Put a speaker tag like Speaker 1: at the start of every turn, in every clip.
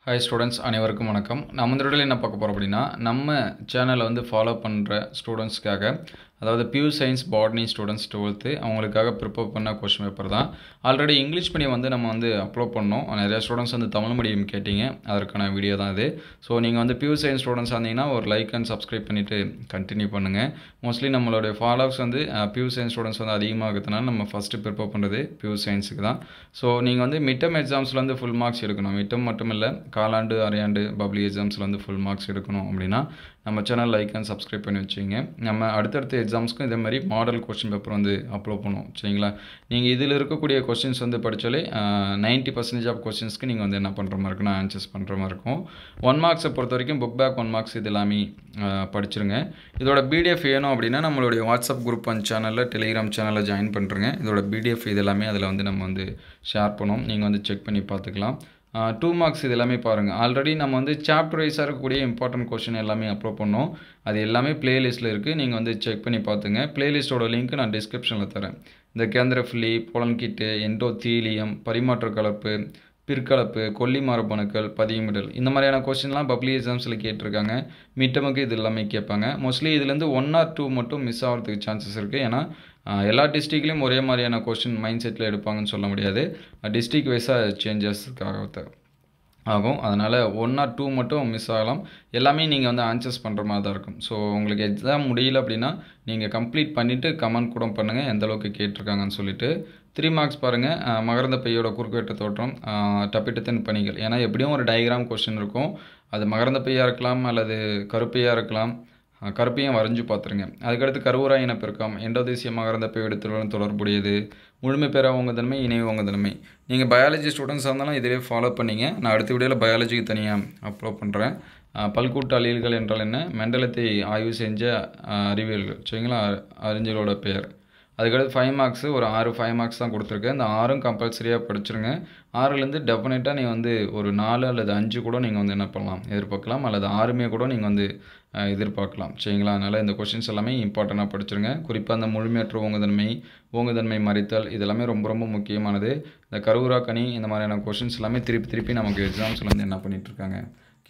Speaker 1: Hi students, அனைவருக்கும் வணக்கம். நம்ம இந்த வீடியோவில் என்ன பார்க்க போகிறோம் அப்படின்னா, நம்ம சேனலை வந்து ஃபாலோ பண்ணுற ஸ்டூடெண்ட்ஸ்க்காக, அதாவது pure science botany students 12th அவங்களுக்காக ப்ரிப்பேர் பண்ண கொஸ்டின் பேப்பர் தான். ஆல்ரெடி இங்கிலீஷ் மீடியம் வந்து நம்ம வந்து அப்லோட் பண்ணோம். நிறையா ஸ்டூடெண்ட்ஸ் வந்து தமிழ் மீடியம் கேட்டிங்க, அதற்கான வீடியோ தான் இது. ஸோ நீங்கள் வந்து பியூர் சயின்ஸ் ஸ்டூடெண்ட்ஸ் இருந்தீங்கன்னா ஒரு லைக் அண்ட் சப்ஸ்கிரைப் பண்ணிவிட்டு கண்டினியூ பண்ணுங்கள். மோஸ்ட்லி நம்மளுடைய ஃபாலோவர்ஸ் வந்து பியூர் சயின்ஸ் ஸ்டூடெண்ட்ஸ் வந்து அதிகமாக இருக்கிறதுனால நம்ம ஃபஸ்ட்டு ப்ரிப்பேர் பண்ணுறது பியூர் சயின்ஸுக்கு தான். ஸோ நீங்கள் வந்து மிட் டர்ம் எக்ஸாம்ஸில் வந்து ஃபுல் மார்க்ஸ் எடுக்கணும். மிட் டர்ம் மட்டும் இல்லை, காலாண்டு அரையாண்டு பப்ளிக் எக்ஸாம்ஸில் வந்து ஃபுல் மார்க்ஸ் எடுக்கணும் அப்படின்னா நம்ம சேனல் லைக் அண்ட் சப்ஸ்கிரைப் பண்ணி வச்சுங்க. நம்ம அடுத்தடுத்த எக்ஸாம்ஸ்க்கும் இதே மாதிரி மாடல் கொஸ்டின் பேப்பர் வந்து அப்லோட் பண்ணுவோம், சரிங்களா? நீங்கள் இதில் இருக்கக்கூடிய கொஸ்டின்ஸ் வந்து படித்தாலே 90% ஆஃப் கொஸ்டின்ஸ்க்கு நீங்கள் வந்து என்ன பண்ணுற மாதிரி இருக்குன்னா ஆன்சர்ஸ் பண்ணுற மாதிரி இருக்கும். 1 மார்க்ஸை பொறுத்த வரைக்கும் புக் பேக் 1 மார்க்ஸ் இது எல்லாமே படிச்சிருங்க. இதோட பிடிஎஃப் வேணும் அப்படின்னா நம்மளுடைய வாட்ஸ்அப் குரூப் அண்ட் சேனலில் டெலிகிராம் சேனலில் ஜாயின் பண்ணுறேங்க. இதோட பிடிஎஃப் இது எல்லாமே அதில் வந்து நம்ம வந்து ஷேர் பண்ணுவோம், நீங்கள் வந்து செக் பண்ணி பார்த்துக்கலாம். 2 மார்க்ஸ் இது எல்லாமே பாருங்கள். ஆல்ரெடி நம்ம வந்து சாப்டர் வைஸாக இருக்கக்கூடிய இம்பார்ட்டன்ட் கொஸ்டின் எல்லாமே அப்லோட் பண்ணோம். அது எல்லாமே பிளேலிஸ்ட்டில் இருக்குது, நீங்கள் வந்து செக் பண்ணி பார்த்துங்க. பிளேலிஸ்ட்டோட லிங்க் நான் டிஸ்கிரிப்ஷனில் தரேன். இந்த கேந்திரஃபிலி, பொலன்கிட்டு, எண்டோத்தீலியம், பரிமாற்ற கலப்பு, பிற்கலப்பு, கொல்லி மரபணுக்கள், பதியமிடல், இந்த மாதிரியான கொஸ்டின்லாம் பப்ளிக் எக்ஸாம்ஸில் கேட்டிருக்காங்க. மிட்டமுக்கு இது எல்லாமே கேட்பாங்க. மோஸ்ட்லி இதுலேருந்து 1 or 2 மட்டும் மிஸ் ஆகிறதுக்கு சான்சஸ் இருக்குது. ஏன்னா எல்லா டிஸ்ட்ரிக்ட்லேயும் ஒரே மாதிரியான கொஸ்டின் மைண்ட் செட்டில் எடுப்பாங்கன்னு சொல்ல முடியாது. டிஸ்ட்ரிக் வைஸாக சேஞ்சஸ்க்காக ஆகும். அதனால் 1 or 2 மட்டும் மிஸ் ஆகலாம். எல்லாமே நீங்கள் வந்து ஆன்சர்ஸ் பண்ணுற மாதிரி தான் இருக்கும். ஸோ உங்களுக்கு எக்ஸாம் முடியல அப்படின்னா நீங்கள் கம்ப்ளீட் பண்ணிவிட்டு கமெண்ட் கூட பண்ணுங்கள் எந்தளவுக்கு கேட்டிருக்காங்கன்னு சொல்லிட்டு. 3 மார்க்ஸ் பாருங்கள். மகரந்த பையோட குறுக்குவெட்டு தோற்றம், டப்பிட்டத்தின் பணிகள். ஏன்னா எப்படியும் ஒரு டயக்ராம் கொஸ்டின் இருக்கும். அது மகரந்த பையாக இருக்கலாம் அல்லது கருப்பையாக இருக்கலாம். கருப்பையும் வரைஞ்சி பார்த்துருங்க. அதுக்கடுத்து கருவுரா இனப்பெருக்கம், எண்டோதேசிய மகரந்த பை எடுத்துடன் தொடர்புடையது, முழுமை பெறா ஓங்குதன்மை, இணை ஓங்குதன்மை. நீங்கள் பயாலஜி ஸ்டூடெண்ட்ஸாக இருந்தாலும் இதிலே ஃபாலோ பண்ணிங்க. நான் அடுத்த வீடியோவில் பயாலஜிக்கு தனியாக அப்லோட் பண்ணுறேன். பல்கூட்டு அழியல்கள் என்றால் என்ன, மெண்டலத்தை ஆய்வு செஞ்ச அறிவியல்கள், சரிங்களா, அறிஞர்களோட பெயர். அதுக்கடுத்து 5 மார்க்ஸு ஒரு 5 மார்க்ஸ் தான் கொடுத்துருக்கேன். இந்த 6ம் கம்பல்சரியாக படிச்சிருங்க. 6லேருந்து டெஃபினட்டாக நீங்கள் வந்து ஒரு 4 அல்லது 5 கூட நீங்கள் வந்து என்ன பண்ணலாம், எதிர்பார்க்கலாம். அல்லது 6மே கூட நீங்கள் வந்து எதிர்பார்க்கலாம், சரிங்களா? அதனால் இந்த கொஷின்ஸ் எல்லாமே இம்பார்ட்டண்ட்டாக படிச்சிருங்க. குறிப்பாக அந்த முழுமையற்ற ஓங்குதன்மை மறித்தல், இதெல்லாமே ரொம்ப ரொம்ப முக்கியமானது. இந்த கருவுரா கனி, இந்த மாதிரியான கொஷின்ஸ் எல்லாமே திருப்பி நமக்கு எக்ஸாம்ஸில் வந்து என்ன பண்ணிகிட்ருக்காங்க,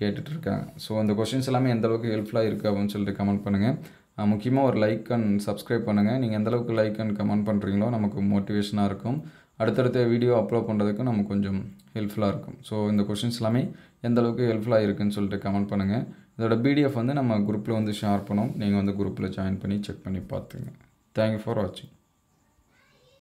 Speaker 1: கேட்டுட்ருக்காங்க. ஸோ அந்த கொஷின்ஸ் எல்லாமே எந்தளவுக்கு ஹெல்ப்ஃபுல்லாக இருக்குது அப்படின்னு சொல்லிட்டு கமெண்ட் பண்ணுங்கள். முக்கியமாக ஒரு லைக் அண்ட் சப்ஸ்கிரைப் பண்ணுங்கள். நீங்கள் எந்தளவுக்கு லைக் அண்ட் கமெண்ட் பண்ணுறீங்களோ நமக்கு மோட்டிவேஷனாக இருக்கும். அடுத்தடுத்த வீடியோ அப்லோட் பண்ணுறதுக்கு நமக்கு கொஞ்சம் ஹெல்ப்ஃபுல்லாக இருக்கும். ஸோ இந்த கொஷின்ஸ் எல்லாமே எந்தளவுக்கு ஹெல்ப்ஃபுல்லாக இருக்குதுன்னு சொல்லிட்டு கமெண்ட் பண்ணுங்கள். இதோட பிடிஎஃப் வந்து நம்ம குரூப்பில் வந்து ஷேர் பண்ணோம். நீங்கள் வந்து குரூப்பில் ஜாயின் பண்ணி செக் பண்ணி பார்த்துங்க. தேங்க்யூ ஃபார் வாட்சிங்.